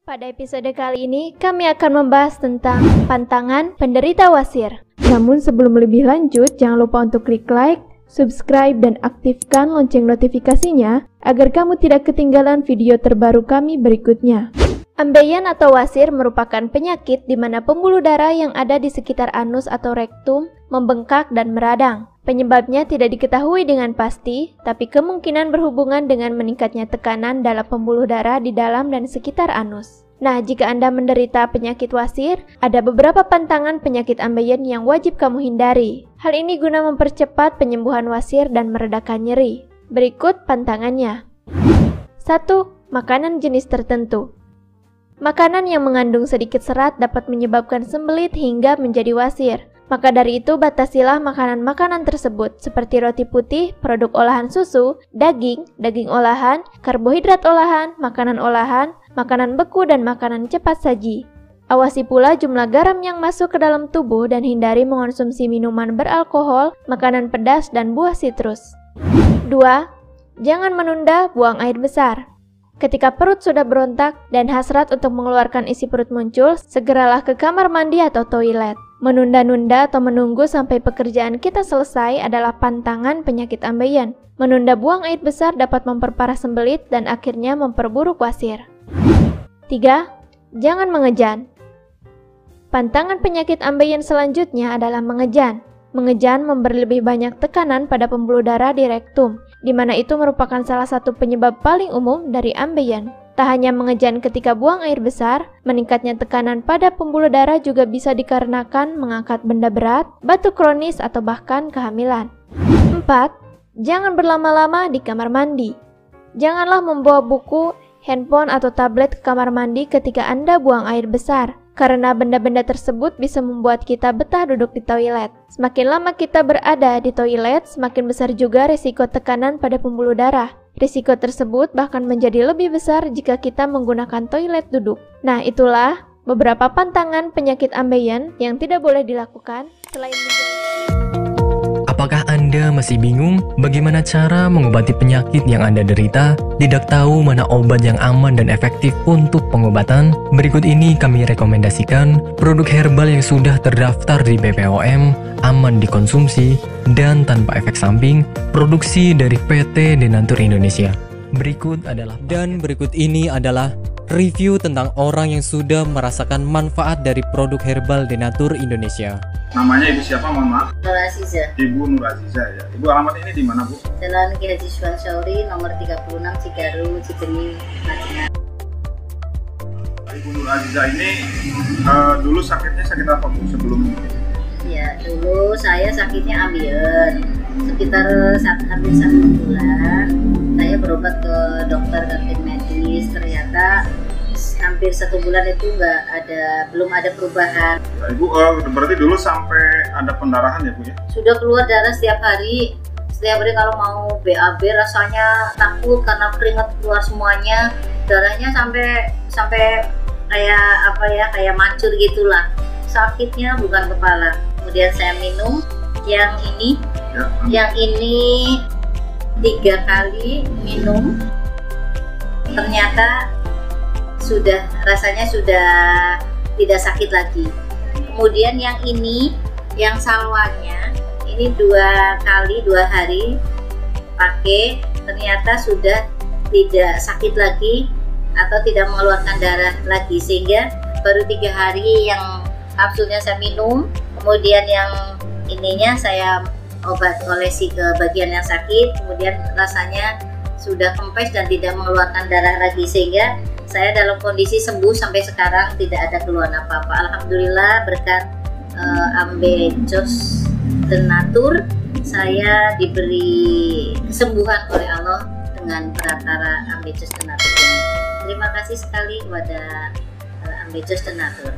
Pada episode kali ini, kami akan membahas tentang pantangan penderita wasir. Namun sebelum lebih lanjut, jangan lupa untuk klik like, subscribe, dan aktifkan lonceng notifikasinya agar kamu tidak ketinggalan video terbaru kami berikutnya. Ambeien atau wasir merupakan penyakit di mana pembuluh darah yang ada di sekitar anus atau rektum membengkak dan meradang. Penyebabnya tidak diketahui dengan pasti, tapi kemungkinan berhubungan dengan meningkatnya tekanan dalam pembuluh darah di dalam dan sekitar anus. Nah, jika Anda menderita penyakit wasir, ada beberapa pantangan penyakit ambeien yang wajib kamu hindari. Hal ini guna mempercepat penyembuhan wasir dan meredakan nyeri. Berikut pantangannya. 1. Makanan jenis tertentu. Makanan yang mengandung sedikit serat dapat menyebabkan sembelit hingga menjadi wasir. Maka dari itu batasilah makanan-makanan tersebut seperti roti putih, produk olahan susu, daging olahan, karbohidrat olahan, makanan beku dan makanan cepat saji. Awasi pula jumlah garam yang masuk ke dalam tubuh dan hindari mengonsumsi minuman beralkohol, makanan pedas dan buah sitrus. 2. Jangan menunda buang air besar. Ketika perut sudah berontak dan hasrat untuk mengeluarkan isi perut muncul, segeralah ke kamar mandi atau toilet. Menunda-nunda atau menunggu sampai pekerjaan kita selesai adalah pantangan penyakit ambeien. Menunda buang air besar dapat memperparah sembelit dan akhirnya memperburuk wasir. 3. Jangan mengejan. Pantangan penyakit ambeien selanjutnya adalah mengejan. Mengejan memberi lebih banyak tekanan pada pembuluh darah di rektum, di mana itu merupakan salah satu penyebab paling umum dari ambeien. Tak hanya mengejan ketika buang air besar, meningkatnya tekanan pada pembuluh darah juga bisa dikarenakan mengangkat benda berat, batuk kronis, atau bahkan kehamilan. 4. Jangan berlama-lama di kamar mandi. Janganlah membawa buku, handphone, atau tablet ke kamar mandi ketika Anda buang air besar, karena benda-benda tersebut bisa membuat kita betah duduk di toilet. Semakin lama kita berada di toilet, semakin besar juga risiko tekanan pada pembuluh darah. Risiko tersebut bahkan menjadi lebih besar jika kita menggunakan toilet duduk. Nah, itulah beberapa pantangan penyakit ambeien yang tidak boleh dilakukan selain Apakah Anda masih bingung bagaimana cara mengobati penyakit yang Anda derita? Tidak tahu mana obat yang aman dan efektif untuk pengobatan? Berikut ini kami rekomendasikan produk herbal yang sudah terdaftar di BPOM, aman dikonsumsi, dan tanpa efek samping, produksi dari PT Denatur Indonesia. Berikut ini adalah review tentang orang yang sudah merasakan manfaat dari produk herbal Denatur Indonesia. Namanya Ibu siapa, mohon maaf? Nur Aziza. Ibu Nur Aziza ya. Ibu alamat ini di mana, Bu? Jalan Ki Haji Suwan Syauri, nomor 36, Cigaru, Cibenyi, Madinah. Ibu Nur Aziza ini dulu sakitnya sakit apa, Bu, sebelum ini? Ya, dulu saya sakitnya ambeien. Sekitar hampir 1 bulan, saya berobat ke dokter kantin medis. Ternyata hampir 1 bulan itu belum ada perubahan. Ya, Ibu berarti dulu sampai ada pendarahan ya, Bu ya? Sudah keluar darah setiap hari. Setiap hari kalau mau BAB rasanya takut karena keringat keluar semuanya. Darahnya sampai kayak mancur gitulah. Sakitnya bukan kepala. Kemudian saya minum yang ini. Ya. Yang ini 3 kali minum. Ternyata rasanya sudah tidak sakit lagi. Kemudian yang ini, yang salwanya, ini 2 kali 2 hari pakai, ternyata sudah tidak sakit lagi atau tidak mengeluarkan darah lagi, sehingga baru 3 hari yang kapsulnya saya minum, kemudian yang ininya saya olesi ke bagian yang sakit, kemudian rasanya sudah kempes dan tidak mengeluarkan darah lagi, sehingga saya dalam kondisi sembuh sampai sekarang, tidak ada keluhan apa-apa. Alhamdulillah berkat Ambejos Denatur, saya diberi kesembuhan oleh Allah dengan perantara Ambejos Denatur ini. Terima kasih sekali kepada Ambejos Denatur.